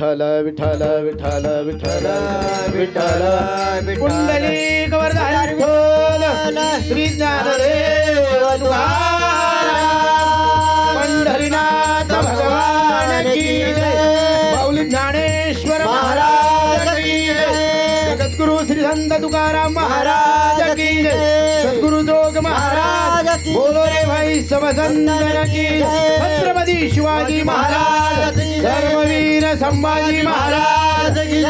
विठ्ठल विठ्ठल विठ्ठल विठ्ठल पुंडलिक वरदारी विठ्ठल श्री ज्ञानदेव तुकाराम पंढरीनाथ भगवान की जय माऊली ज्ञानेश्वर महाराज की जय जगद्गुरु श्री संत तुकाराम महाराज की जय सद्गुरु जोग महाराज बोलो रे भाई सब संतन की छत्रपति शिवाजी महाराज धर्मवीर संभाजी महाराज की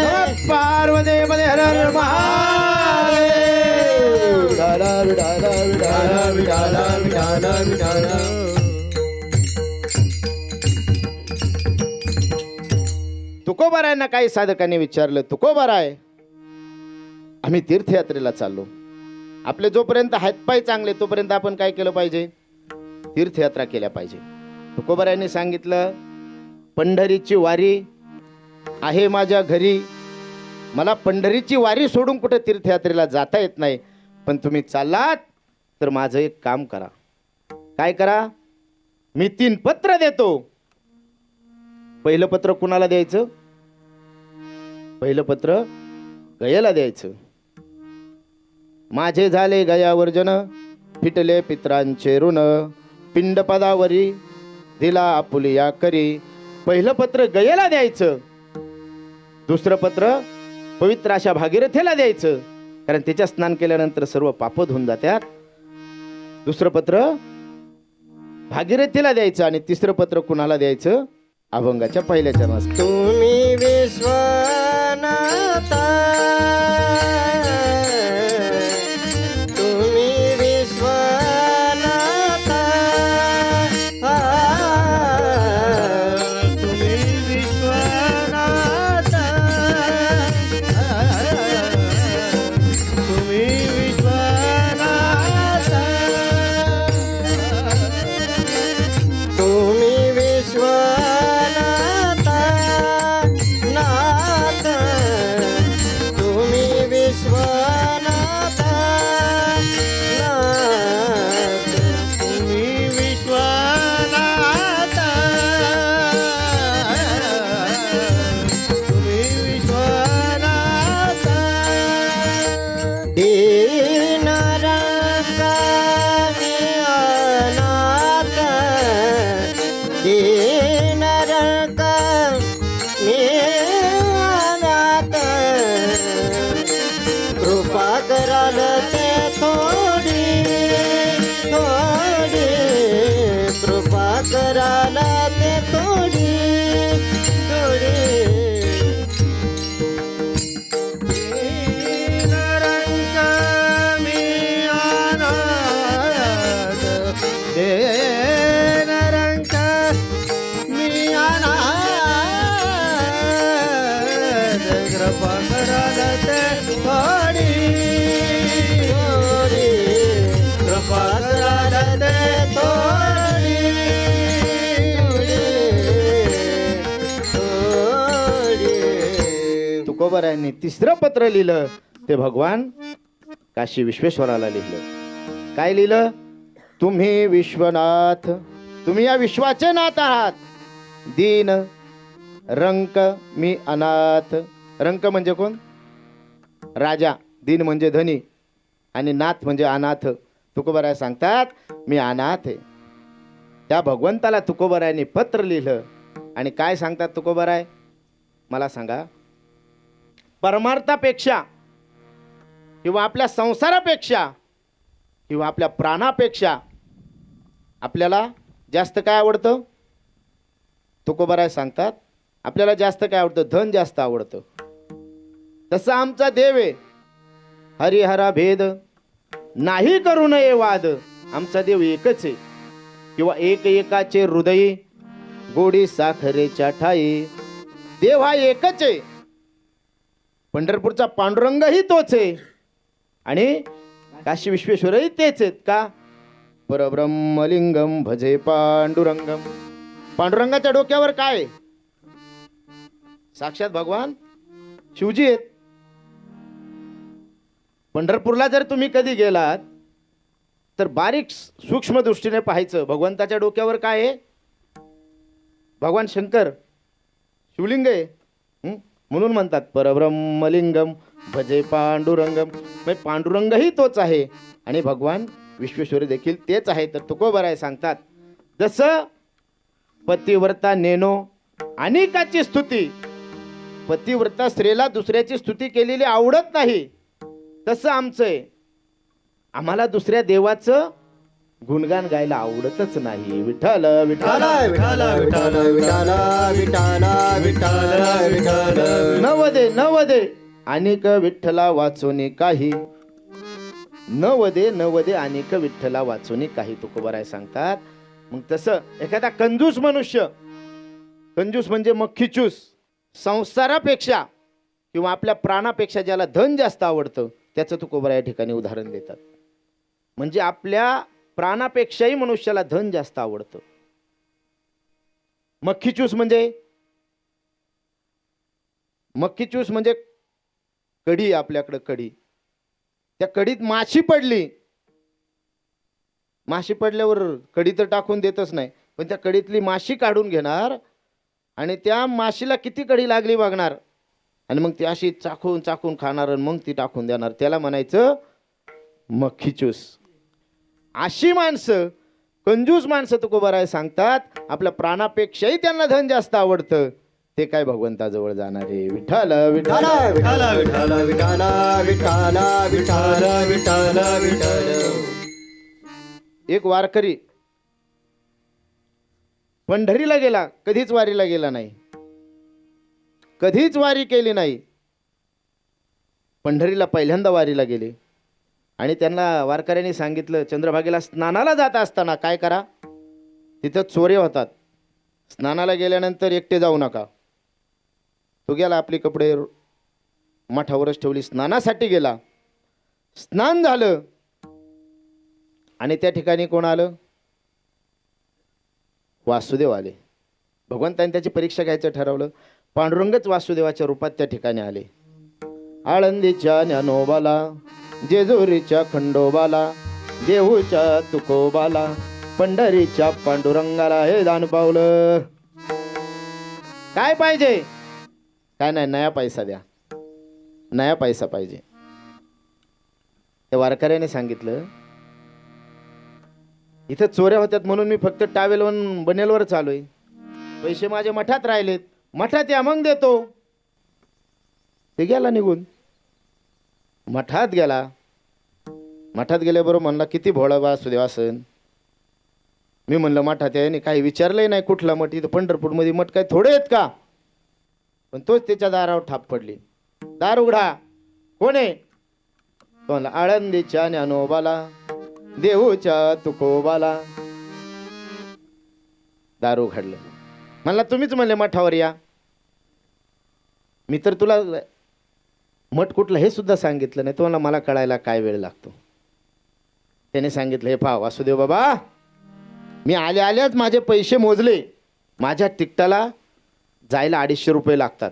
पार्वती पदे हर हर महादेव विठाला विठाला विठाला विठाला विठाला विठाला तुकोबारायांना काही साधकांनी विचारलं, तुकोबाराय आम्ही तीर्थयात्रेला चाललो, आपले जोपर्यंत हातपाय चांगले तोपर्यंत आपण काय केलं पाहिजे, तीर्थयात्रा केल्या पाहिजे. तुकोबारायांनी सांगितलं, पंढरीची वारी आहे माझ्या घरी, मला पंढरीची वारी सोडून कुठे तीर्थयात्रेला जाता येत नाही, पण तुम्ही चाललात तर माझं एक काम करा. काय करा, मी 3 पत्र देतो. पहिलं पत्र कुणाला द्यायचं, पहिलं पत्र गयाला द्यायचं. माझे झाले गयावर्जन, फिटले पित्रांचे ऋण, पिंडपदावरी दिला आपुलिया करी. पहिलं पत्र गयेला द्यायचं, दुसरं पत्र पवित्र अशा भागीरथीला द्यायचं, कारण त्याच्या स्नान केल्यानंतर सर्व पाप धुवून जातात. दुसरं पत्र भागीरथीला द्यायचं आणि तिसरं पत्र कुणाला द्यायचं, अभंगाच्या पहिल्या चरणास. तुम्ही विश्वनाथा, तुम्ही विश्वनाथा, तुम्ही विश्वनाथा, तुम्ही विश्वनाथा, तुम्ही विश्वनाथा नाथ, तुम्ही विश्वनाथा नाथ, तुम्ही विश्वनाथा, तुम्ही विश्वनाथा. दीन रंगाने अनाथ, दीन रंगाने अनाथ, कृपा कराल ते थोडी थोडी, कृपा कराल ते थोडी थोडी. दीन रंग मी अनाथ, दीन रंग मी अनाथ, कृपा कराल ते थोडी थोडी, कृपा कराल ते थोडी थोडी. तुकोबारायांनी तिसरं पत्र लिहिलं ते भगवान काशी विश्वेश्वराला लिहिलं. काय लिहिलं, तुम्ही विश्वनाथ, तुम्ही या विश्वाचे नाथ आहात. दीन रंक मी अनाथ, रंक म्हणजे कोण, राजा, दीन म्हणजे धनी आणि नाथ म्हणजे अनाथ. तुकोबाराय सांगतात मी अनाथ आहे. त्या भगवंताला तुकोबारायांनी पत्र लिहिलं आणि काय सांगतात तुकोबाराय, मला सांगा, परमार्थापेक्षा किंवा आपल्या संसारापेक्षा किंवा आपल्या प्राणापेक्षा आपल्याला जास्त काय आवडतं, तुकोबाराय सांगतात आपल्याला जास्त काय आवडतं, धन जास्त आवडतं. तसा आमचा देव आहे, हरिहरा भेद नाही करू नये वाद. आमचा देव एकच आहे, किंवा एक एकाचे हृदयी गोडी साखरेच्या ठाई. देव हा एकच आहे, पंढरपूरचा पांडुरंगही तोच आहे आणि काशी विश्वेश्वरही तेच आहेत. का, परब्रह्मलिंगम भजे पांडुरंगम. पांडुरंगाच्या डोक्यावर काय, साक्षात भगवान शिवजी आहेत. पंढरपूरला जर तुम्ही कधी गेलात तर बारीक सूक्ष्म दृष्टीने पाहायचं, भगवंताच्या डोक्यावर काय आहे, भगवान शंकर शिवलिंग आहे. म्हणून म्हणतात परब्रह्मलिंगम भजे पांडुरंगम. म्हणजे पांडुरंगही तोच आहे आणि भगवान विश्वेश्वरी देखील तेच आहे. तर तुकोबराय सांगतात, जसं पतिव्रता नेनो अनेकाची स्तुती, पतिव्रता स्त्रीला दुसऱ्याची स्तुती केलेली आवडत नाही, तसं आमचं आहे. आम्हाला दुसऱ्या देवाचं गुणगान गायला आवडतच नाही. विठ्ठल विठ्ठल विठाला विठाला विठाला विठाला विठाला विठाला नवदे नवदे अनेक विठ्ठला वाचोनी काही, नवदे नवदे अनेक विठ्ठला वाचोनी काही. तुकोबराय सांगतात. मग तसं एखादा कंजूस मनुष्य, कंजूस म्हणजे मक्खीचूस, संसारापेक्षा किंवा आपल्या प्राणापेक्षा ज्याला धन जास्त आवडतं त्याचं तुकोबराय या ठिकाणी उदाहरण देतात. म्हणजे आपल्या प्राणापेक्षाही मनुष्याला धन जास्त आवडतं. मक्खीचूस म्हणजे कढी आहे आपल्याकडं, कढी. त्या कढीत माशी पडली, माशी पडल्यावर कढी तर टाकून देतच नाही, पण त्या कढीतली माशी काढून घेणार आणि त्या माशीला किती कढी लागली बघणार आणि मग ती अशी चाखून चाखून खाणार आणि मग ती टाकून देणार. त्याला म्हणायचं मक्खीचूस. अशी माणसं, कंजूस माणसं तुकोबराय सांगतात, आपल्या प्राणापेक्षाही त्यांना धन जास्त आवडतं, ते काय भगवंताजवळ जाणारे. विठ्ठल विठ्ठल विठाला विठाला विठाला विठाला विठाला विठाला विठाला. एक वारकरी पंढरीला गेला, कधीच वारीला गेला नाही, कधीच वारी केली नाही. पंढरीला पहिल्यांदा वारीला गेले आणि त्यांना वारकऱ्यांनी सांगितलं, चंद्रभागेला स्नानाला जात असताना काय करा, तिथं चोरे होतात, स्नानाला गेल्यानंतर एकटे जाऊ नका. तो गेला, आपले कपडे मठावरच ठेवली, स्नानासाठी गेला. स्नान झालं आणि त्या ठिकाणी कोण आलं, वासुदेव आले. भगवंतांनी त्याची परीक्षा घ्यायचं ठरवलं. पांडुरंगच वासुदेवाच्या रूपात त्या ठिकाणी आले. आळंदीच्या ज्ञानोबाला, जेजुरीच्या खंडोबाला, देहूच्या तुकोबाला, पंढरीच्या पांडुरंगाला हे दान पावलं. काय पाहिजे? काय नाही, नया पैसा द्या, नया पैसा पाहिजे. त्या वारकऱ्याने सांगितलं, इथं चोऱ्या होत्यात म्हणून मी फक्त टावेलवर बनेलवर चालू, पैसे माझ्या मठात राहिलेत, मठात या मग देतो. ते गेला निघून, मठात गेला. मठात गेल्याबरोबर म्हणला, किती भोळा वासुदेव असन. मी म्हणलं मठात याने काही विचारलंय नाही कुठला मठ, इथं पंढरपूरमध्ये मठ काय थोडे आहेत का. पण तोच त्याच्या दारावर ठाप पडली. दार उघडा, कोण आहे? तो म्हणला, आळंदीच्या ज्ञानोबाला, देहूच्या तुकोबाला. दार उघडलं. म्हणला, तुम्हीच म्हणले मठावर या. मी तर तुला मठ कुठला हे सुद्धा सांगितलं नाही. तो म्हणला, मला कळायला काय वेळ लागतो. त्याने सांगितलं, हे पहा वासुदेव बाबा, मी आल्याच माझे पैसे मोजले, माझ्या तिकटाला जायला 250 रुपये लागतात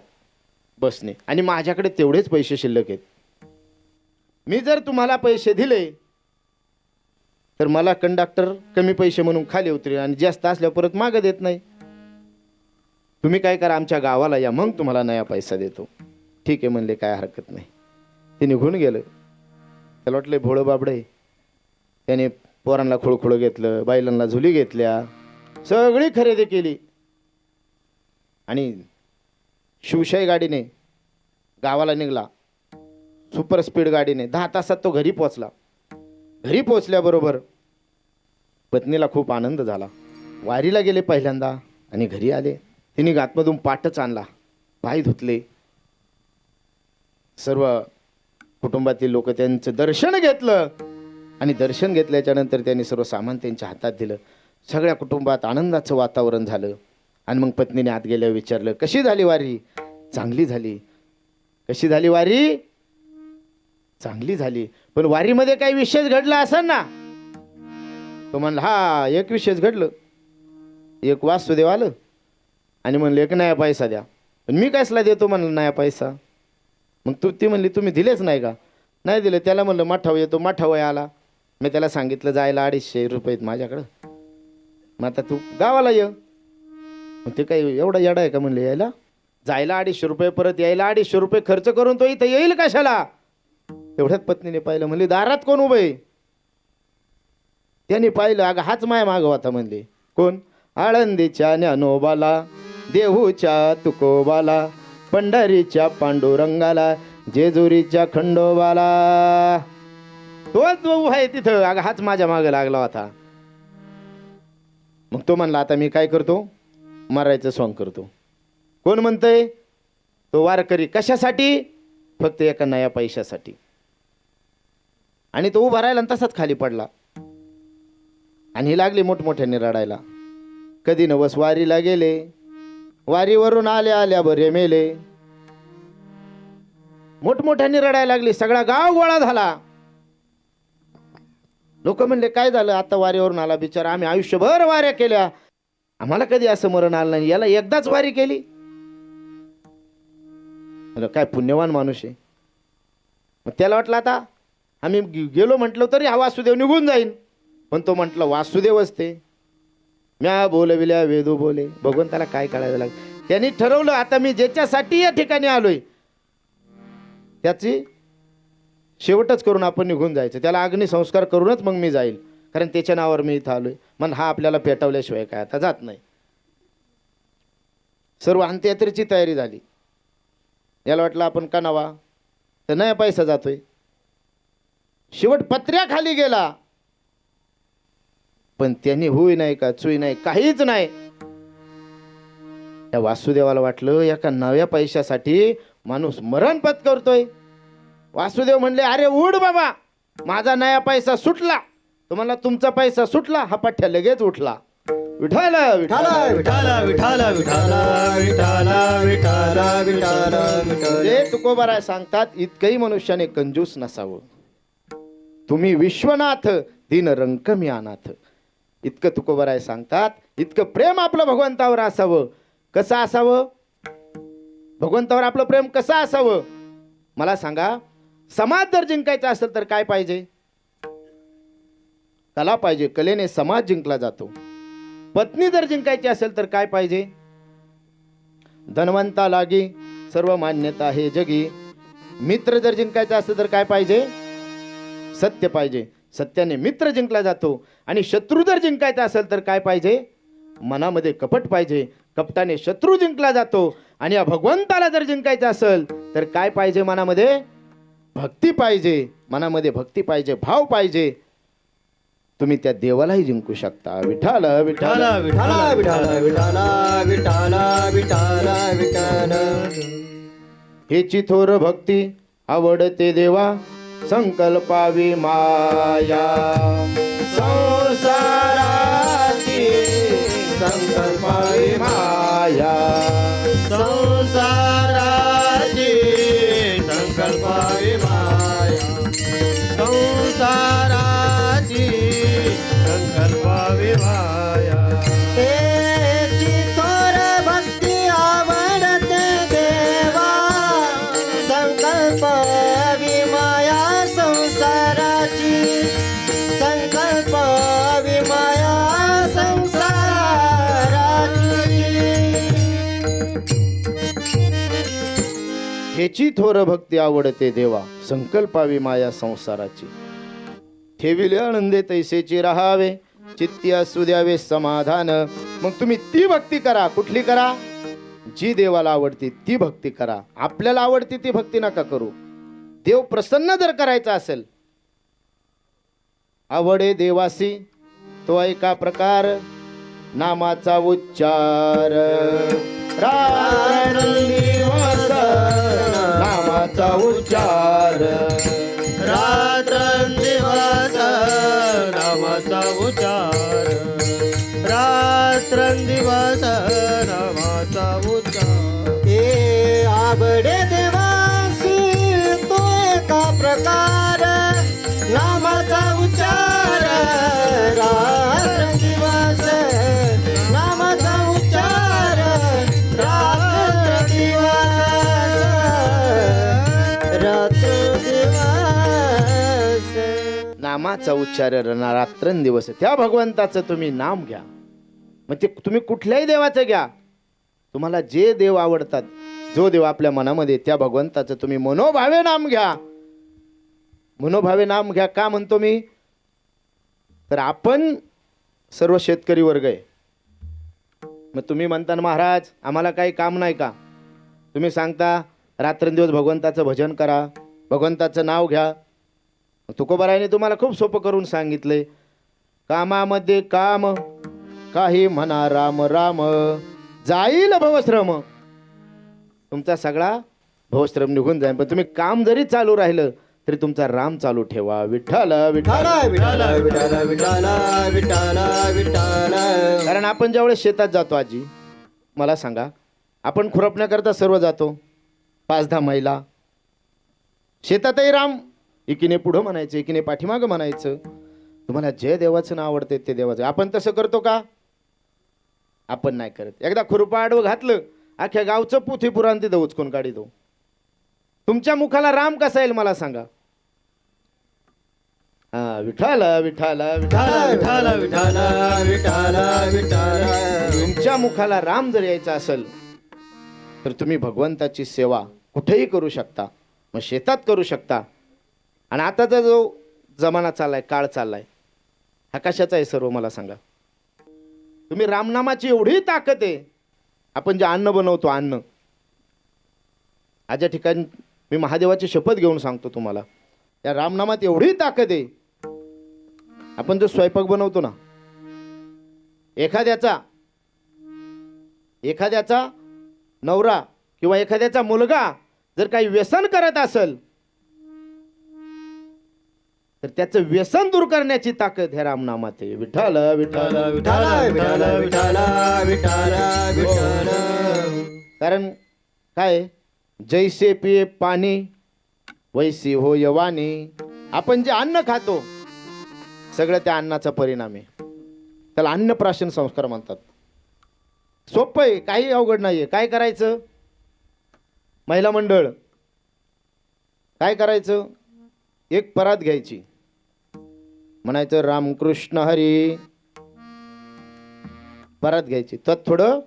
बसने, आणि माझ्याकडे तेवढेच पैसे शिल्लक आहेत. मी जर तुम्हाला पैसे दिले तर मला कंडक्टर कमी पैसे म्हणून खाली उतरेल आणि जास्त असल्यावर परत मागं देत नाही. तुम्ही काय करा, आमच्या गावाला या, मग तुम्हाला नया पैसा देतो. ठीक आहे म्हणले, काय हरकत नाही. ते निघून गेलं. त्याला वाटलं भोळं बाबड आहे. त्याने पोरांना खुळखुळं घेतलं, बायलांना झुली घेतल्या, सगळी खरेदी केली आणि शिवशाही गाडीने गावाला निघाला. सुपर स्पीड गाडीने 10 तासात तो घरी पोचला. घरी पोचल्याबरोबर पत्नीला खूप आनंद झाला. वारीला गेले पहिल्यांदा आणि घरी आले. तिने आतमधून पाटच आणला, पाय धुतले. सर्व कुटुंबातील लोक त्यांचं दर्शन घेतलं आणि दर्शन घेतल्याच्या नंतर त्यांनी सर्व सामान त्यांच्या हातात दिलं. सगळ्या कुटुंबात आनंदाचं वातावरण झालं. आणि मग पत्नीने आत गेल्यावर विचारलं, कशी झाली वारी? चांगली झाली. कशी झाली वारी? चांगली झाली. पण वारीमध्ये काही विशेष घडला असेल ना? तो म्हणला, हा एक विशेष घडलं. एक वासुदेव आलं आणि म्हणलं, एक नया पैसा द्या. पण मी कसला देतो म्हणलं नया पैसा? मग ती म्हणली, तुम्ही दिलेच नाही का? नाही दिले. त्याला म्हणलं मठावर येतो. मठावर आला. मी त्याला सांगितलं जायला 250 रुपये आहेत माझ्याकडं, मग आता तू गावाला ये. मग ते काही एवढा येडा आहे का म्हणले यायला? जायला 250 रुपये, परत यायला 250 रुपये खर्च करून तो इथं येईल कशाला? एवढ्यात पत्नीने पाहिलं, म्हणली दारात कोण उभे? त्यांनी पाहिलं, अगं हाच माय मागं होता. म्हणले कोण? आळंदीच्या ज्ञानोबाला, देहूच्या तुकोबाला, पंढरीच्या पांडुरंगाला, जेजुरीच्या खंडोबाला. तोच उभा आहे तिथं. अगं हाच माझ्या मागे लागला होता. मग तो म्हणला, आता मी काय करतो? मरायचं सॉंग करतो. कोण म्हणतंय? तो वारकरी. कशासाठी? फक्त एका नया पैशासाठी. आणि तो उभा राहिला आणि तसाच खाली पडला. आणि ही लागली मोठमोठ्याने रडायला. कधी नवस वारीला गेले, वारीवरून आल्या आल्या बरे मेले. मोठमोठ्याने रडायला लागली. सगळा गाव गोळा झाला. लोक म्हणले, काय झालं? आता वारीवरून आला बिचारा, आम्ही आयुष्यभर वाऱ्या केल्या, आम्हाला कधी असं मरण आलं नाही, याला एकदाच वारी केली. काय पुण्यवान माणूस आहे. मग त्याला वाटलं आता आम्ही गेलो म्हटलं तरी हा वासुदेव निघून जाईन. पण तो म्हटलं वासुदेवच ते, म्या बोलविल्या वेदू बोले. भगवंताला काय कळायला लागलं. त्यांनी ठरवलं, आता मी ज्याच्यासाठी या ठिकाणी आलोय त्याची शेवटच करून आपण निघून जायचं. त्याला अग्निसंस्कार करूनच मग मी जाईल, कारण त्याच्या नावावर मी इथं आलोय. मग हा आपल्याला पेटवल्याशिवाय काय आता जात नाही. सर्व अंत्ययात्रेची तयारी झाली. याला वाटलं आपण का नवा, तर नाही पैसा जातोय. शेवट पत्र्या खाली गेला. पण त्यांनी होई नाही का चुई नाही, काहीच नाही. त्या वासुदेवाला वाटलं एका नव्या पैशासाठी माणूस मरण पत्करतोय. वासुदेव म्हणले, अरे उड बाबा, माझा नया पैसा सुटला. तुम्हाला तुमचा पैसा सुटला. हा पठ्ठ्या लगेच उठला. विठाल विठाल विठाल विठाल विठाल विठाल विठाल विठाल विठाल. जे तुकोबाराय सांगतात, इतकंही मनुष्याने कंजूस नसावं. तुम्ही विश्वनाथ दीन रंक मी अनाथ. इतकं तुकोबाराय सांगतात. इतकं प्रेम आपलं भगवंतावर असावं. कसं असावं? भगवंतावर आपलं प्रेम कसं असावं? मला सांगा. समाज जर जिंकायचा असेल तर काय पाहिजे? कला पाहिजे. कलेने समाज जिंकला जातो. पत्नी जर जिंकायची असेल तर काय पाहिजे? धनवंता लागी सर्व मान्यता हे जगी. मित्र जर जिंकायचा असेल तर काय पाहिजे? सत्य पाहिजे. सत्याने मित्र जिंकला जातो. आणि शत्रू जर जिंकायचा असेल तर काय पाहिजे? मनामध्ये कपट पाहिजे. कपटाने शत्रू जिंकला जातो. आणि या भगवंताला जर जिंकायचं असेल तर काय पाहिजे? मनामध्ये भक्ती पाहिजे. मनामध्ये भक्ती पाहिजे, भाव पाहिजे. तुम्ही त्या देवालाही जिंकू शकता. विठाल विठाल विठाल विठाल विठाल विठाल विठाल विठाल. हेची थोर भक्ती आवडते देवा, संकल्पावी माया. संसाराची संकल्पावी माया. संसाराची संकल्पावी माया. संसाराची संकल्पावी माया. तेची थोर भक्ती आवडते देवा, संकल्पावी माया. संसाराची संकल्पावी माया. संसाराची. हेची थोर भक्ती आवडते देवा, संकल्पावी माया संसाराची. ठेविले आनंदे तैसेची राहावे, चित्ती असू द्यावे समाधान. मग तुम्ही ती भक्ती करा. कुठली करा? जी देवाला आवडती ती भक्ती करा. आपल्याला आवडती ती भक्ती नका करू. देव प्रसन्न जर करायचा असेल, आवडे देवासी तो ऐका प्रकार, नामाचा उच्चार. रात्रंदिवस नामाचा उच्चार. रात्रंदिवस नामाचा उच्चार. रात्रंदिवस नामाचा उच्चार. हे आवडे देवासी तो एका प्रकार, नामाचा उच्चार. रात्रंदिवस नामाचा उच्चार. रात्रंदिवस नामाचा उच्चार रात्रंदिवस. त्या भगवंताचं तुम्ही नाम घ्या. मग ते तुम्ही कुठल्याही देवाचं घ्या. तुम्हाला जे देव आवडतात जो देव आपल्या मनामध्ये, त्या भगवंताचं तुम्ही मनोभावे नाम घ्या. मनोभावे नाम घ्या का म्हणतो मी, तर आपण सर्व शेतकरी वर्ग आहे. मग तुम्ही म्हणता ना महाराज आम्हाला काही काम नाही का, तुम्ही सांगता रात्रंदिवस भगवंताचं भजन करा, भगवंताचं नाव घ्या. तुकोबारायने तुम्हाला खूप सोपं करून सांगितले, कामामध्ये काम, काही म्हणा राम राम, जाईल भवश्रम. तुमचा सगळा भवश्रम निघून जाईल. पण तुम्ही काम जरी चालू राहिलं तरी तुमचा राम चालू ठेवा. विठ्ठल विठ्ठल विठाला विठाला विठाला विठाला विठाला. कारण आपण ज्यावेळेस शेतात जातो आजी, मला सांगा, आपण खुरपण्याकरता सर्व जातो, 5-10 महिला. शेतातही राम एकीने पुढं म्हणायचं, एकीने पाठीमागं म्हणायचं. तुम्हाला जे देवाचं नाव आवडते ते देवाचं. आपण तसं करतो का? आपण नाही करत. एकदा खुरपा आडवं घातलं, अख्ख्या गावचं पुथी पुराण तिथं उचकून काढितो. तुमच्या मुखाला राम कसा येईल मला सांगा. हा, विठाल विठाल विठाला विठाला विठाला विठाला विठाला. तुमच्या मुखाला राम जर यायचा असेल तर तुम्ही भगवंताची सेवा कुठेही करू शकता. मग शेतात करू शकता. आणि आताचा जो जमाना चाललाय, काळ चाललाय, हा कशाचा आहे सर्व मला सांगा. तुम्ही रामनामाची एवढी ताकद आहे. आपण जे अन्न बनवतो, अन्न, आजच्या ठिकाणी मी महादेवाची शपथ घेऊन सांगतो तुम्हाला, या रामनामात एवढी ताकद आहे. आपण जो स्वयंपाक बनवतो ना, एखाद्याचा नवरा किंवा एखाद्याचा मुलगा जर काही व्यसन करत असेल तर त्याचं व्यसन दूर करण्याची ताकद ह्या रामनामात आहे. विठ्ठल विठ्ठल विठाला विठाला विठाला विठाला विठाला. कारण काय, जैसे पिये पाणी वैसी हो यवानी. आपण जे अन्न खातो सगळं त्या अन्नाचा परिणाम आहे. त्याला अन्नप्राशन संस्कार म्हणतात. सोपं आहे, काही अवघड नाहीये. काय करायचं, महिला मंडळ काय करायचं, एक परात घ्यायची, म्हणायचं रामकृष्ण हरी. परात घ्यायची, त्यात थोडं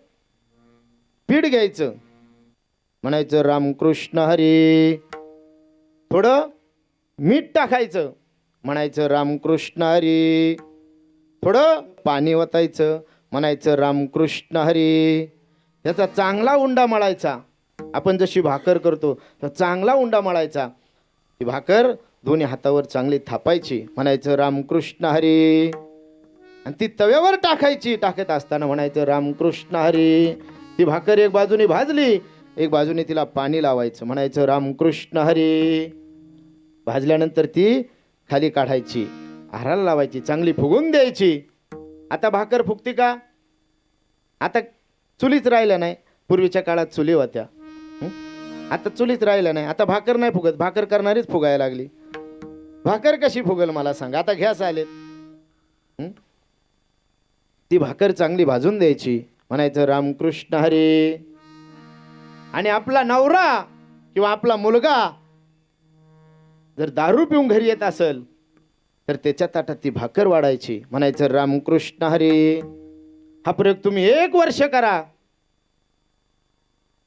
पीठ घ्यायचं, म्हणायचं रामकृष्ण हरी. थोडं मीठ टाकायचं, म्हणायचं रामकृष्ण हरी. थोडं पाणी ओतायचं, म्हणायचं रामकृष्ण हरी. त्याचा चांगला उंडा मळायचा. आपण जशी भाकर करतो तर चांगला उंडा मळायचा. ती भाकर दोन्ही हातावर चांगली थापायची, म्हणायचं रामकृष्ण हरी. आणि ती तव्यावर टाकायची. टाकत असताना म्हणायचं रामकृष्ण हरी. ती भाकर एक बाजूने भाजली, एक बाजूने तिला पाणी लावायचं, म्हणायचं रामकृष्ण हरी. भाजल्यानंतर ती खाली काढायची, आहाराला लावायची, चांगली फुगून द्यायची. आता भाकर फुगती का? आता चुलीच राहिल्या नाही. पूर्वीच्या काळात चुली होत्या, आता चुलीच राहिल्या नाही. आता भाकर नाही फुगत, भाकर करणारीच फुगायला लागली. भाकर कशी फुगल मला सांगा. आता गॅस आलेत. ती भाकर चांगली भाजून द्यायची, म्हणायचं रामकृष्ण हरी. आणि आपला नवरा किंवा आपला मुलगा जर दारू पिऊन घरी येत असेल तर त्याच्या ताटात ती भाकर वाढायची, म्हणायचं रामकृष्ण हरी. हा प्रयोग तुम्ही 1 वर्ष करा.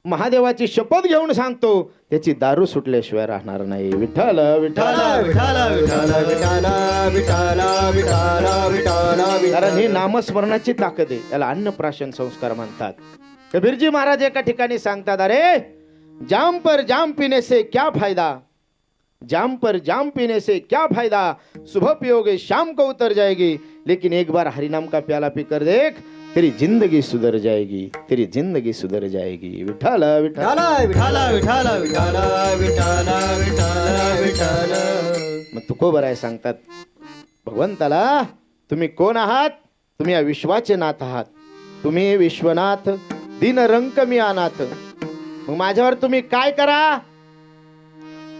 महादेवाची शपथ घेऊन सांगतो, त्याची दारू सुटल्याशिवाय राहणार नाही. विठ्ठल विठ्ठल विठाला विठाला विठाला विठाला विठाला विठाला. कारण ही नामस्मरणाची ताकद आहे. याला अन्नप्राशन संस्कार म्हणतात. कबीरजी महाराज एका ठिकाणी सांगतात, अरे जाम पर जाम पीने से क्या फायदा, जाम पर जाम पीने से क्या फायदा, सुबह पियोगे शाम को उतर जाएगी, लेकिन एक बार हरिनाम का प्याला पीकर देख, तेरी जिंदगी सुधर जाएगी, तेरी जिंदगी सुधर जाएगी. विठ्ठल विठ्ठल विठाला विठाला विठाला विठाला विठाला विठाला. मग तुकोबाराय सांगतात, भगवंताला तुम्ही कोण आहात? तुम्ही या विश्वाचे नाथ आहात. तुम्ही विश्वनाथ, दीनरंक मी अनाथ. मग माझ्यावर तुम्ही काय करा,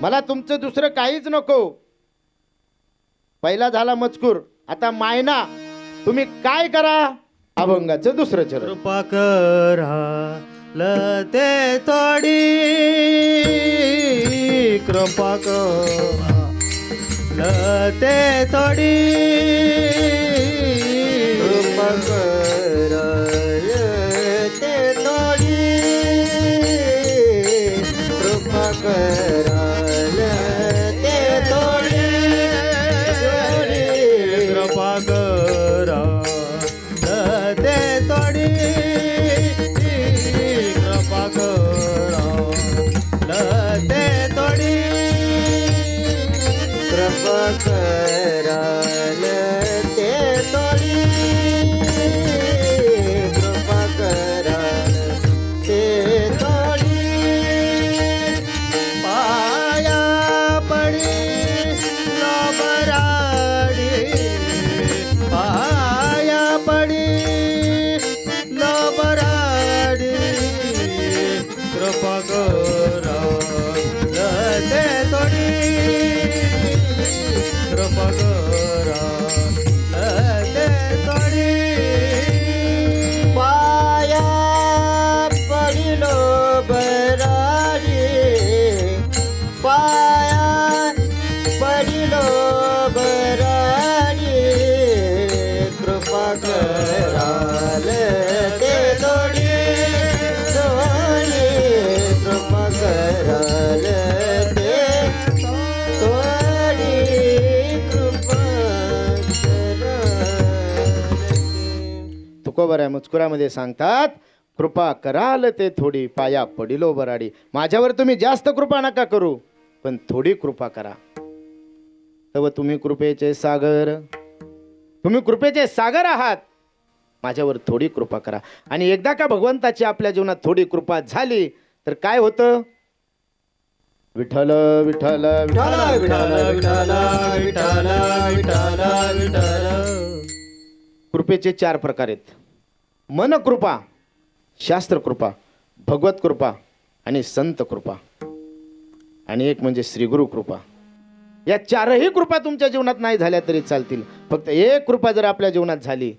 मला तुमचं दुसरं काहीच नको. पहिला झाला मजकूर, आता मायना. तुम्ही काय करा, अभंगाचं दुसरं चरण. कृपा करा लते थोडी, कृपा करा लते थोडी, कृपा करा लते थोडी, कराल ते थोडी कृपा कराल ते थोडी कृपा कराल ते थोडी कृपा कराल ते थोडी कृपा कराल ते थोडी पाया पडी लोबराडी पाया पडी लोबराडी कृपा कराल ते थोडी कृपा कराल ते थोडी पाया पडिलो बराडी पाया पडिलो बराडी कृपा कराल ते थोडी थोडी कृपा कराल ते थोडी कृपा कराल तुकोबराय मुचकुरामध्ये सांगतात, कृपा कराल ते थोडी, पाया पडिलो बराडी. माझ्यावर तुम्ही जास्त कृपा नका करू, पण थोडी कृपा करा. तव तुम्ही कृपेचे सागर, तुम्ही कृपेचे सागर आहात, माझ्यावर थोडी कृपा करा. आणि एकदा का भगवंताची आपल्या जीवनात थोडी कृपा झाली तर काय होतं? विठ्ठल विठ्ठल विठाला विठाला विठाला विठाला विठाला विठाला. कृपेचे 4 प्रकार आहेत. मन कृपा, शास्त्र कृपा, भगवत कृपा आणि संत कृपा, आणि एक म्हणजे श्री गुरु कृपा. या 4ही कृपा तुमच्या जीवनात नाही झाल्या तरी चालतील. फक्त एक कृपा जर आपल्या जीवनात झाली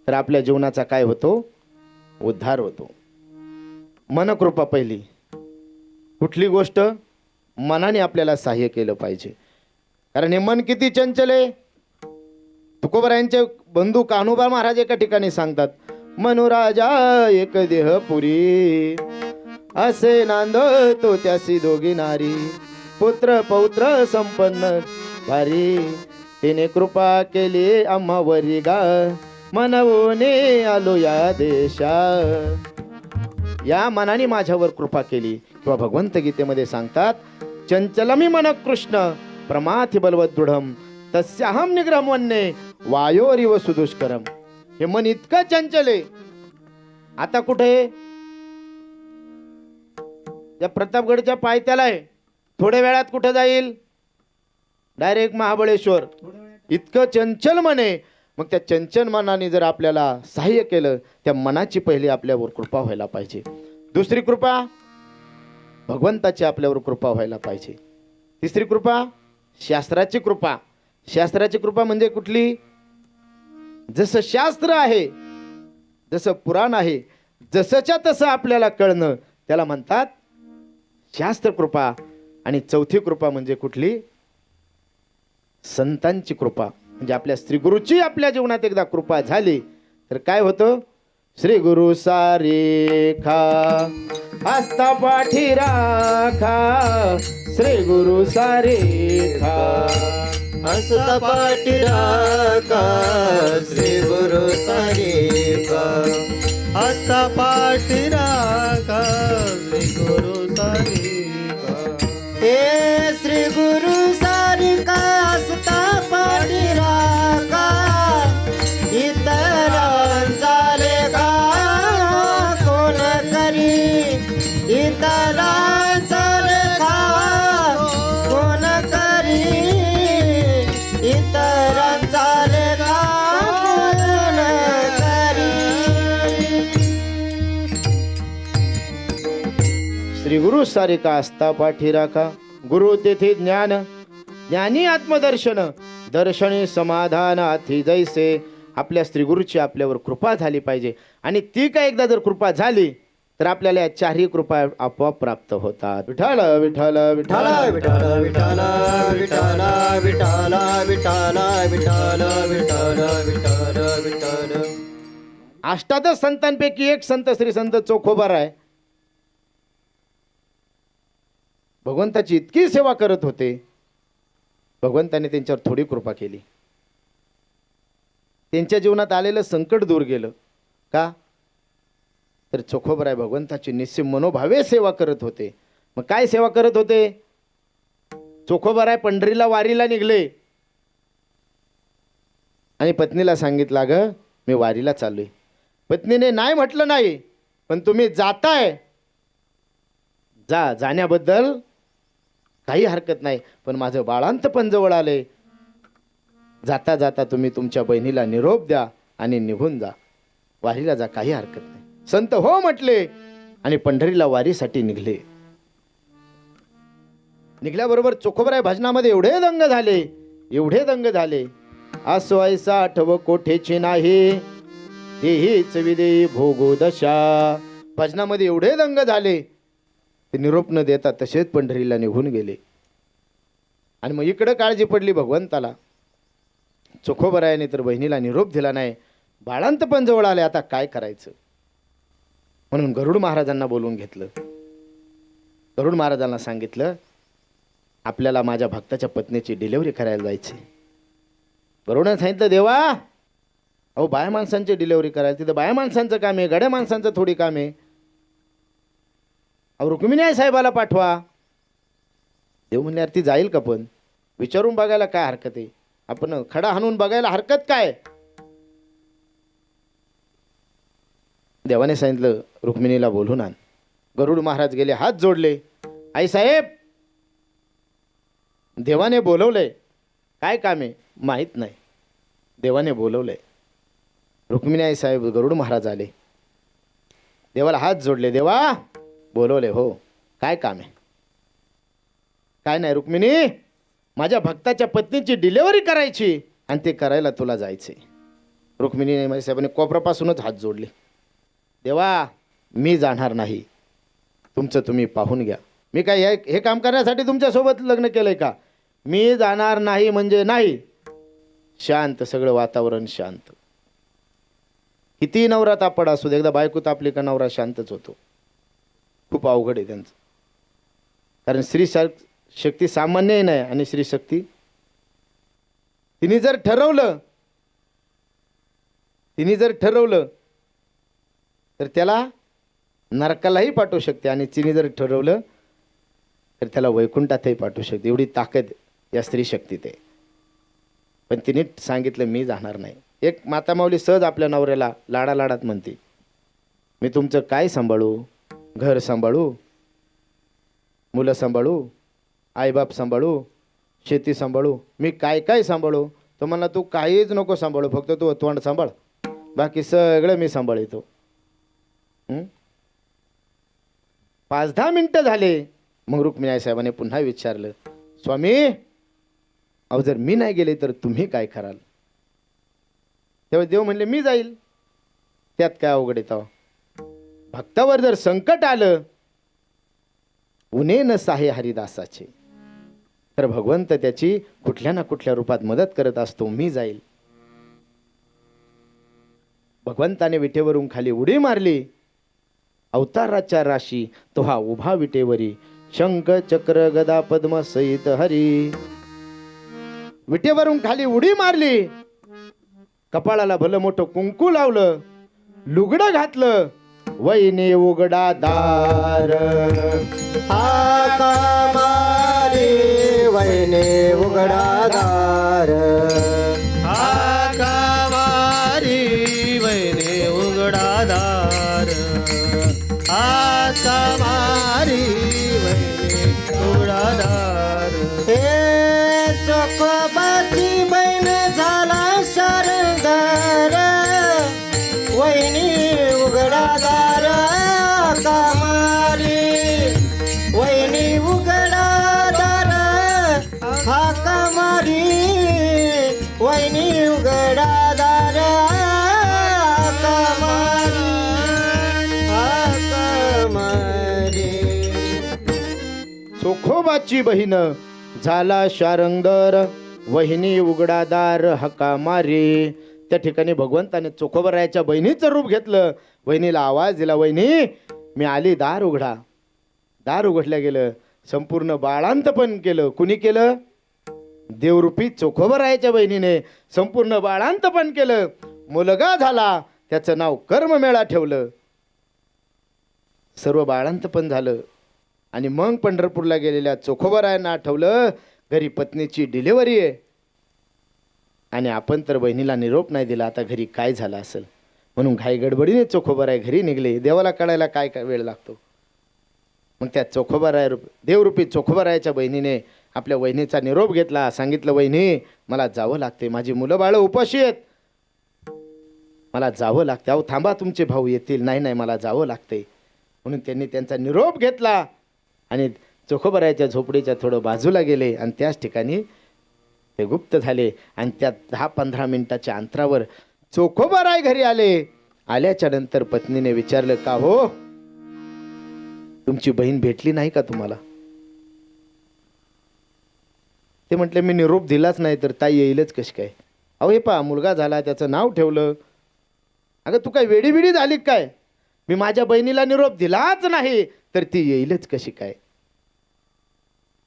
तर आपल्या जीवनाचा काय होतो? उद्धार होतो. मन कृपा पहिली. कुठली गोष्ट मनाने आपल्याला सहाय्य केलं पाहिजे, कारण हे मन किती चंचल आहे. तुकोबरायांचे बंधू कान्होबा महाराज एका ठिकाणी सांगतात, मनुराजा एक देह पुरी, असे नांदतो त्यासी दोघी नारी, पुत्र पौत्र संपन्न भारी, तिने कृपा केली आम्हावरी गा, मनवोने आलो या देशा. या मनाने माझ्यावर कृपा केली. किंवा भगवंत गीतेमध्ये सांगतात, चंचलमी मन कृष्ण प्रमाथि बलवत दृढम, तस्याहम निग्रहम वन्ने वायोरिव सुदुष्करम. हे मन इतकं चंचल आहे. आता कुठे? या प्रतापगडच्या पायथ्याला आहे. थोड्या वेळात कुठे जाईल? डायरेक्ट महाबळेश्वर. इतकं चंचल मन आहे. मग त्या चंचल मनाने जर आपल्याला सहाय्य केलं, त्या मनाची पहिली आपल्यावर कृपा व्हायला पाहिजे. दुसरी कृपा, भगवंताची आपल्यावर कृपा व्हायला पाहिजे. तिसरी कृपा, शास्त्राची कृपा. शास्त्राची कृपा म्हणजे कुठली? जसं शास्त्र आहे, जसं पुराण आहे, जसंच्या तसं आपल्याला कळणं, त्याला म्हणतात शास्त्र कृपा. आणि चौथी कृपा म्हणजे कुठली? संतांची कृपा. म्हणजे आपल्या श्री गुरुची आपल्या जीवनात एकदा कृपा झाली तर काय होतं? श्री गुरु सारेखा हस्ता पाठी राखा, श्री गुरु सारेखा हस्त पाठी राखा, श्री गुरु सारेखा हस्त पाठी राखा, श्री गुरु सारेखा. हे श्री गुरु सारेखा हस्त पाठी राखा, इतरांचा लेखा कोण करी, इतरांचा लेखा कोण करी, इतरांचा लेखा कोण करी. श्री गुरु सारिका असता पाठी राखा. गुरु तेथे ज्ञान, ज्ञानी आत्मदर्शन, दर्शनी समाधान अति जैसे. आपल्या श्री गुरुची आपल्यावर कृपा झाली पाहिजे. आणि ती काय एकदा जर कृपा झाली तर आपल्याला या 4ही कृपा आपोआप प्राप्त होतात. विठ्ठल विठ्ठल विठ्ठल विठाला विठाला विठाला विठाला विठाला विठाला विठाला विठाला विठाला. अष्टादश संतांपैकी एक संत श्री संत चोखोबार आहे. भगवंताची इतकी सेवा करत होते, भगवंताने त्यांच्यावर थोडी कृपा केली. त्यांच्या जीवनात आलेलं संकट दूर गेलं. का? तर चोखोबराय भगवंताची निस्सीम मनोभावे सेवा करत होते. मग काय सेवा करत होते? चोखोबराय पंढरीला वारीला निघले आणि पत्नीला सांगितलं, अगं मी वारीला चाललोय. पत्नीने नाही म्हटलं नाही, पण तुम्ही जाताय, जाण्याबद्दल काही हरकत नाही, पण माझं बाळांत पण जवळ आले. जाता जाता तुम्ही तुमच्या बहिणीला निरोप द्या आणि निघून जा, वारीला जा, काही हरकत नाही. संत हो म्हटले आणि पंढरीला वारीसाठी निघले. निघल्याबरोबर चोखोबराय भजनामध्ये एवढे दंग झाले, असो ऐसा आठव कोठेची नाही, तेहीच विदे भोगो दशा. भजनामध्ये एवढे दंग झाले, ते निरोप न देता तसेच पंढरीला निघून गेले. आणि मग इकडं काळजी पडली भगवंताला. चोखोबरायाने तर बहिणीला निरोप दिला नाही, बाळांत पण जवळ आले, आता काय करायचं? म्हणून गरुड महाराजांना बोलवून घेतलं. गरुड महाराजांना सांगितलं, आपल्याला माझ्या भक्ताच्या पत्नीची डिलिव्हरी करायला जायची. गरुडाने सांगितलं, देवा अहो बाया माणसांची डिलिव्हरी करायला, तिथं बाया माणसांचं काम आहे, गड्या माणसांचं थोडी काम आहे. अहो रुक्मिणी साहेबाला पाठवा. देव म्हणले, अरे ती जाईल का? पण विचारून बघायला काय हरकत आहे? आपण खडा हाणून बघायला हरकत काय? देवाने सांगितलं, रुक्मिणीला बोलून आण. गरुड महाराज गेले, हात जोडले. आई साहेब, देवाने बोलवलंय, काय काम आहे माहित नाही, देवाने बोलवलंय. रुक्मिणी आई साहेब गरुड महाराज आले, देवाला हात जोडले. देवा बोलवले, हो काय काम आहे? काय नाही रुक्मिणी, माझ्या भक्ताच्या पत्नीची डिलिव्हरी करायची आणि ते करायला तुला जायचे. रुक्मिणी माझ्या साहेबांनी कोपरापासूनच हात जोडले. देवा मी जाणार नाही, तुमचं तुम्ही पाहून घ्या. मी काय हे काम करण्यासाठी तुमच्यासोबत लग्न केलंय का? मी जाणार नाही म्हणजे नाही. शांत, सगळं वातावरण शांत. किती नवरा तापड असू दे, एकदा बायको तापली का नवरा शांतच होतो. खूप अवघड आहे त्यांचं, कारण स्त्री शक्ती सामान्य नाही आणि स्त्री शक्ती तिने जर ठरवलं तर त्याला नरकालाही पाठवू शकते आणि तिने जर ठरवलं तर त्याला वैकुंठातही पाठवू शकते. एवढी ताकद या स्त्री शक्तीत आहे. पण तिने सांगितलं, मी जाणार नाही. एक माता माऊली सहज आपल्या नवऱ्याला लाडालाडात म्हणते, मी तुमचं काय सांभाळू? घर सांभाळू, मुलं सांभाळू, आईबाप सांभाळू, शेती सांभाळू, मी काय काय सांभाळू? तो म्हणला, तू काहीच नको सांभाळू, फक्त तू तोंड सांभाळ, बाकी सगळं मी सांभाळतो. 5-10 मिनिटं झाले. मग रुक्मिणी साहेबांनी पुन्हा विचारलं, स्वामी अहो जर मी नाही गेले तर तुम्ही काय कराल? तेव्हा देव म्हणले, मी जाईल, त्यात काय अवघड येतं? भक्तावर जर संकट आलं, उने न साहे हरिदासाचे, तर भगवंत त्याची कुठल्या ना कुठल्या रूपात मदत करत असतो. मी जाईल. भगवंताने विटेवरून खाली उडी मारली. अवताराच्या राशी तो हा उभा विटेवरी, शंख चक्र गदा पद्म सहित हरी. विटेवरून खाली उडी मारली. कपाळाला भलं मोठं कुंकू लावलं, लुगडं घातलं, वैने उघडा दार. हाका मारी वैने उघडा दार. हाका मारी वैने उघडा दार. हाका मारी वैने उघडा दार. हे चोखोबाची बहीण झाला शरणदार. वहिनी उघडा दार. हाका मारी वहिनी उघडा दार. हाका मारी वहिनी उघडा दार. हाका मारी. हाका मारी. चोखोबाची बहीण झाला शारंगदर, वहिनी उघडादार हका मारी. त्या ठिकाणी भगवंताने चोखोबरायाच्या बहिणीचं रूप घेतलं. बहिणीला आवाज दिला, वहिनी मी आली, दार उघडा. दार उघडल्या गेलं. संपूर्ण बाळांतपण केलं. कुणी केलं? देवरूपी चोखोबरायाच्या बहिणीने संपूर्ण बाळांतपण केलं. मुलगा झाला, त्याचं नाव कर्ममेळा ठेवलं. सर्व बाळांतपण झालं आणि मग पंढरपूरला गेलेल्या चोखोबरायांना आठवलं घरी पत्नीची डिलिव्हरी आहे आणि आपण तर बहिणीला निरोप नाही दिला, आता घरी काय झालं असेल म्हणून घाई गडबडीने चोखोबराय घरी निघले. देवाला कळायला काय काय वेळ लागतो. मग त्या चोखोबराय देवरूपी चोखोबरायाच्या बहिणीने आपल्या वहिनीचा निरोप घेतला. सांगितलं, वहिनी मला जावं लागते, माझी मुलं बाळं उपाशी आहेत, मला जावं लागते. अहो थांबा, तुमचे भाऊ येतील. नाही नाही, मला जावं लागते. म्हणून त्यांनी त्यांचा निरोप घेतला आणि चोखोबरायाच्या झोपडीच्या थोडं बाजूला गेले आणि त्याच ठिकाणी ते गुप्त झाले. आणि त्या 10-15 मिनिटाच्या अंतरावर चोखोबराय घरी आले. आल्याच्या नंतर पत्नीने विचारलं, का हो तुमची बहीण भेटली नाही का तुम्हाला? ते म्हटले, मी निरोप दिलाच नाही तर ताई येईलच कशी काय? अहो हे पहा, मुलगा झाला, त्याचं नाव ठेवलं. अगं तू काय वेडी बिडी झाली काय? मी माझ्या बहिणीला निरोप दिलाच नाही तर ती येईलच कशी काय?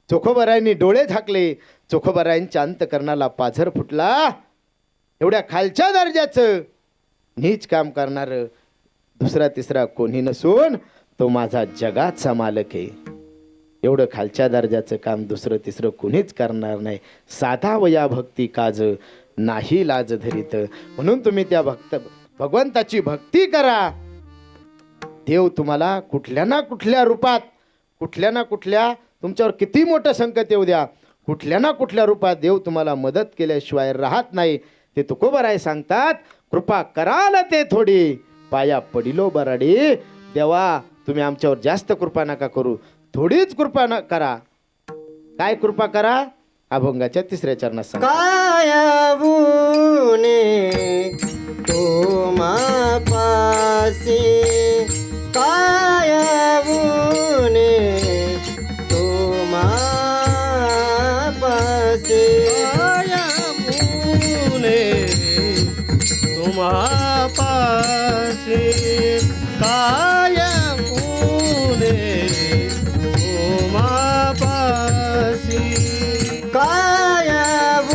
चोखोबरायांनी डोळे झाकले. चोखोबरायांच्या अंतकरणाला पाझर फुटला. एवढ्या खालच्या दर्जाचं नीच काम करणार दुसरा तिसरा कोणी नसून तो माझा जगाचा मालक आहे. एवढं खालच्या दर्जाचं काम दुसरं तिसरं कोणीच करणार नाही. साधा वया भक्ती काज नाही लाज धरीत. म्हणून तुम्ही त्या भगवंताची भक्ती करा. देव तुम्हाला कुठल्या ना कुठल्या रूपात, कुठल्या ना कुठल्या, तुमच्यावर किती मोठं संकट येऊ द्या, कुठल्या ना कुठल्या रूपात देव तुम्हाला मदत केल्याशिवाय राहत नाही. ते तुकोबराय सांगतात, कृपा कराल ते थोडी, पाया पडिलो बराडी. देवा तुम्ही आमच्यावर जास्त कृपा नका करू, थोडीच कृपा न करा. काय कृपा करा? अभंगाच्या 3ऱ्या चरणात सांगा. कायबुने तुम्हा पासी, कायबुने तुम्हा पासी, कायबुने तुम्हा पासी, कायबुने तुम्हा पासी, कायबुने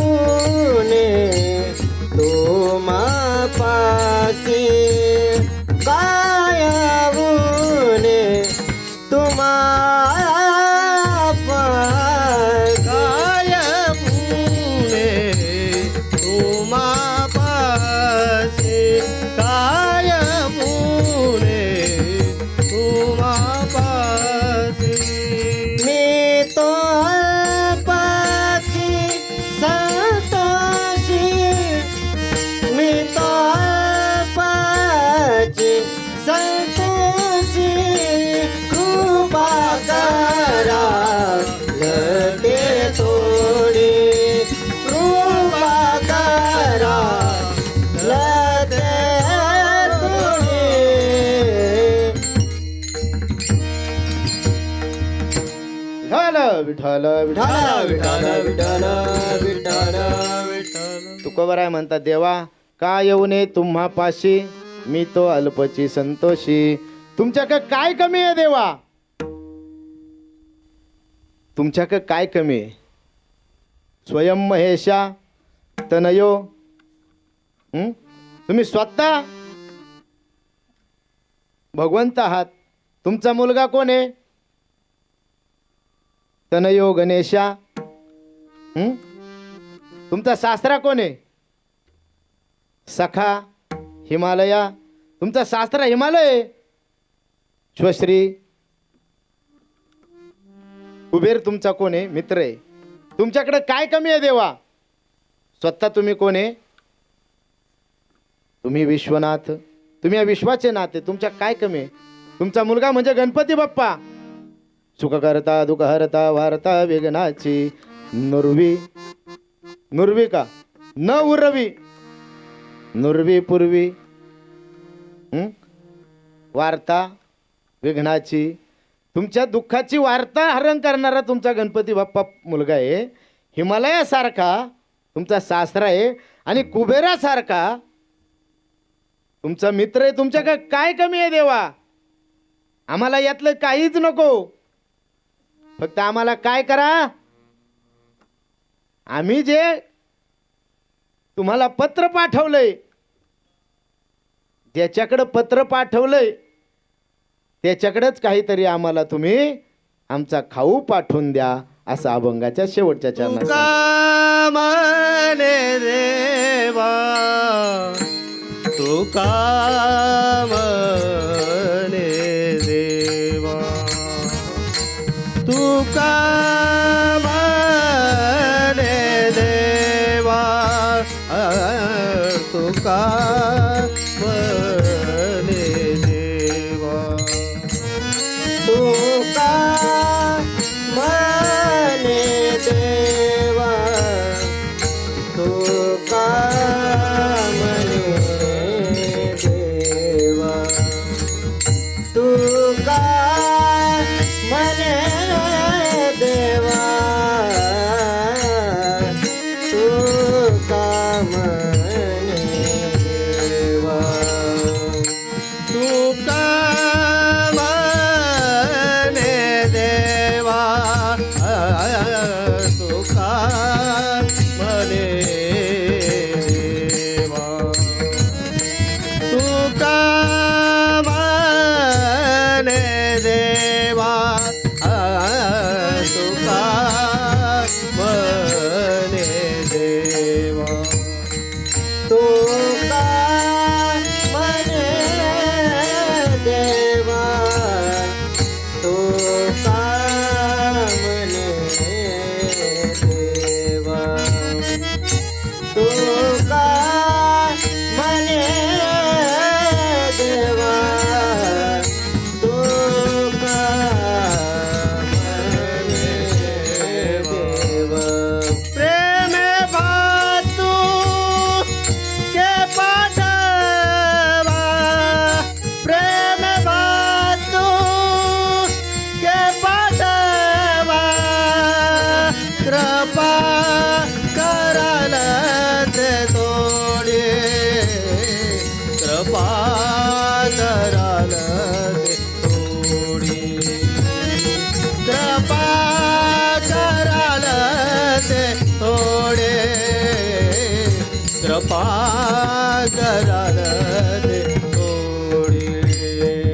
तुम्हा पासी, कायबुने तुम्हा कायबुने तुम्हा पासी, कायबुने तुम्हा पासी. मी तो अल्पाची संतोषी, मी तो अल्पाची संतोषी, कृपा करा लते थोडी, कृपा करा लते थोडी. विठ्ठल विठ्ठल विठ्ठल विठ्ठल विठ्ठल विठ्ठल विठ्ठल. तुकोबराय म्हणतात, देवा का येऊ नये तुम्हा पाशी, मी तो अल्पची संतोषी. तुमच्याकडे काय कमी आहे देवा? तुमच्याकडे काय कमी आहे? स्वयं महेशा तनयो. तुम्ही स्वतः भगवंत आहात. तुमचा मुलगा कोण आहे? तनयो गणेशा. तुमचा सासरा कोण आहे? सखा हिमालया. तुमचा सासरा हिमालय आहे. श्वश्री. कुबेर तुमचा कोण आहे? मित्र आहे. तुमच्याकडे काय कमी आहे देवा? स्वतः तुम्ही कोण आहे? तुम्ही विश्वनाथ. तुम्ही या विश्वाचे नाथ आहे. तुमच्या काय कमी आहे? तुमचा मुलगा म्हणजे गणपती बाप्पा. सुख करता दुःख हरता वारता वेगनाची नुरवी. नुरवी का न उरवी, नुरवी पूर्वी. वार्ता विघ्नाची. तुमच्या दुःखाची वार्ता हरण करणारा तुमचा गणपती बाप्पा मुलगा आहे. हिमालयासारखा तुमचा सासरा आहे आणि कुबेरासारखा तुमचा मित्र आहे. तुमच्याकडे काय कमी आहे देवा? आम्हाला यातलं काहीच नको. फक्त आम्हाला काय करा, आम्ही जे तुम्हाला पत्र पाठवलंय, ज्याच्याकडे पत्र पाठवलंय त्याच्याकडेच काहीतरी आम्हाला तुम्ही आमचा खाऊ पाठवून द्या, असं अभंगाच्या शेवटच्या चरणात सांगितलं. तुका म्हणे देवा, तुका म्हणे देवा, तुका म्हणे देवा, तुका म्हणे देवा, तुका म्हणे देवा, तुका म्हणे देवा, तुका म्हणे देवा, तुका म्हणे देवा, तुका म्हणे देवा, तुका म्हणे देवा, तुका म्हणे देवा, तुका म्हणे देवा, तुका म्हणे देवा, तुका म्हणे देवा, तुका म्हणे देवा, तुका म्हणे देवा. प्रेम बातू के पाठवा, प्रेम बातू के पाठवा, कृपा कराल ते थोडी, कृपा कराल ते थोडी, कृपा कराल ते थोडे, कृपा कराल ते थोडे.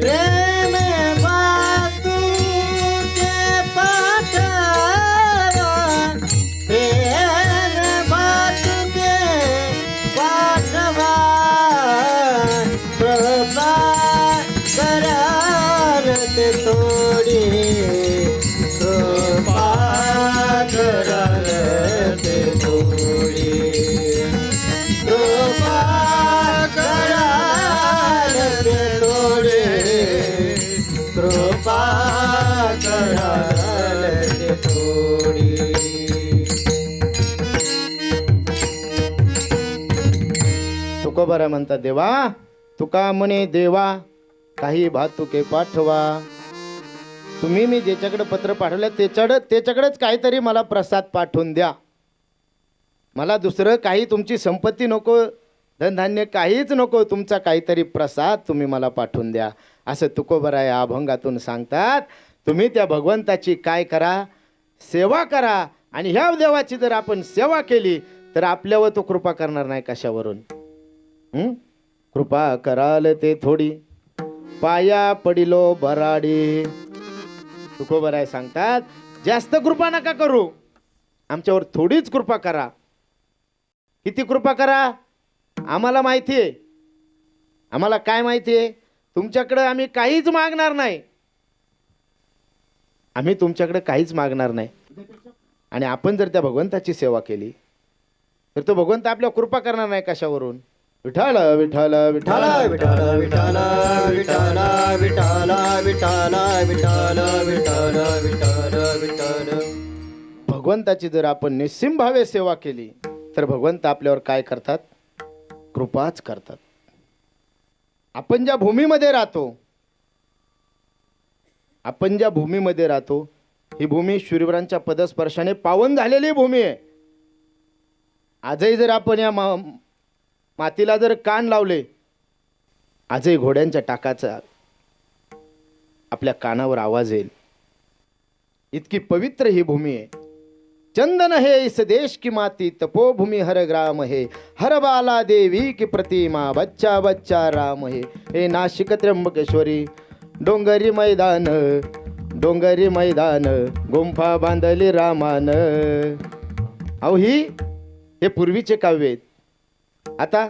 प्रेम बातू के पाठवा, प्रेम बातू के पाठवा, कृपा कराल ते थोडी, कृपा कराल ते थोडी, कृपा कराल ते थोडी, कृपा कराल ते थोडी. तुकोबारा म्हणतात, देवा तुका म्हणे देवा, काही भातुके पाठवा. तुम्ही मी ज्याच्याकडे पत्र पाठवलं त्याच्याकडेच काहीतरी मला प्रसाद पाठवून द्या. मला दुसरं काही तुमची संपत्ती नको, धनधान्य काहीच नको, तुमचा काहीतरी प्रसाद तुम्ही मला पाठवून द्या, असं तुकोबरा या अभंगातून सांगतात. तुम्ही त्या भगवंताची काय करा, सेवा करा. आणि ह्या देवाची जर आपण सेवा केली तर आपल्यावर तो कृपा करणार नाही कशावरून. कृपा कराल ते थोडी, पाया पडिलो बराडी. तुकोबराय सांगतात, जास्त कृपा नका करू, आमच्यावर थोडीच कृपा करा. किती कृपा करा आम्हाला माहिती आहे. आम्हाला काय माहिती आहे, तुमच्याकडे आम्ही काहीच मागणार नाही. आम्ही तुमच्याकडे काहीच मागणार नाही. आणि आपण जर त्या भगवंताची सेवा केली तर तो भगवंत आपल्यावर कृपा करणार नाही कशावरून. विठ्ठल विठ्ठल विठ्ठल विठ्ठल विठ्ठल विठ्ठल विठ्ठल विठ्ठल विठ्ठल विठ्ठल विठ्ठल विठ्ठल. भगवंताची जर आपण निस्सिम भावे सेवा केली तर भगवंत आपल्यावर काय करतात, कृपाच करतात. आपण ज्या भूमीमध्ये राहतो, आपण ज्या भूमीमध्ये राहतो, ही भूमी शूरवीरांच्या पदस्पर्शाने पावन झालेली भूमी आहे. आजही जर आपण या मातीला जर कान लावले, आजही घोड्यांच्या टाकाचा आपल्या कानावर आवाज येईल. इतकी पवित्र ही भूमी आहे. चंदन है इस देश की माती, तपोभूमि हर ग्राम है, हर बाला देवी की प्रतिमा, बच्चा बच्चा राम है. हे नाशिक त्र्यंबकेश्वरी डोंगरी मैदान, डोंगरी मैदान, गुंफा बांधली रामान. अहो हे पूर्वीचे काव्य आहेत. आता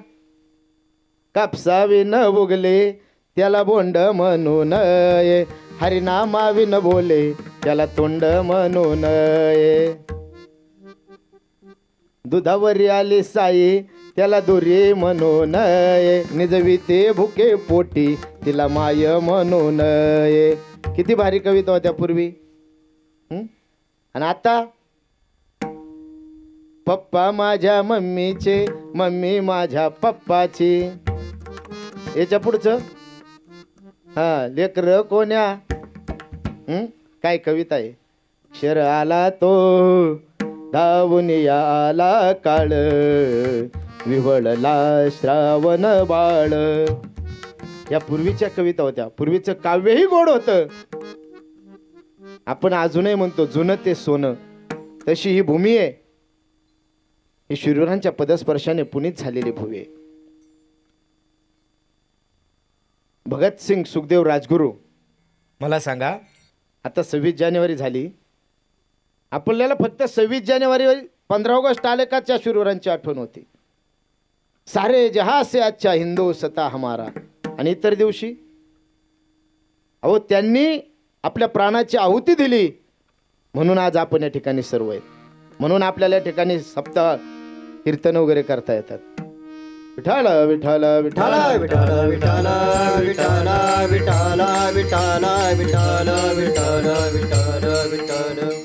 कापसावी न उगले त्याला बोंड म्हणून ये, हरिनामावी न बोले त्याला तोंड म्हणून ये. दुधावरी आली साई त्याला दुरी म्हणून ये, निजविते भुके पोटी तिला माय म्हणून ये. किती भारी कविता होत्या पूर्वी. आणि आता पप्पा माझ्या मम्मीचे, मम्मी माझ्या पप्पाची. याच्या पुढचं हा लेकर कोण्या. काय कविता आहे. शर आला तो धावून आला काळ, विवळला श्रावण बाळ. या पूर्वीच्या कविता होत्या. पूर्वीचं काव्यही गोड होतं. आपण अजूनही म्हणतो जुनं ते सोनं. तशी ही भूमी आहे. ही शूरवीरांच्या पदस्पर्शाने पुनीत झालेली भूमी आहे. भगतसिंग, सुखदेव, राजगुरू. मला सांगा, आता 26 जानेवारी झाली. आपल्याला फक्त 26 जानेवारी 15 ऑगस्ट आले का त्या शूरवीरांची आठवण होती. सारे जहां से अच्छा हिंदुस्तान हमारा. आणि इतर दिवशी अहो त्यांनी आपल्या प्राणाची आहुती दिली म्हणून आज आपण या ठिकाणी सर्व आहेत. म्हणून आपल्याला या ठिकाणी सप्ताह कीर्तन वगैरे करता येतात. विठाल विठाल विठाल विठाल विठाल विठाल विठाल विठाल विठाल विठाल विठाल विठाल विठाल.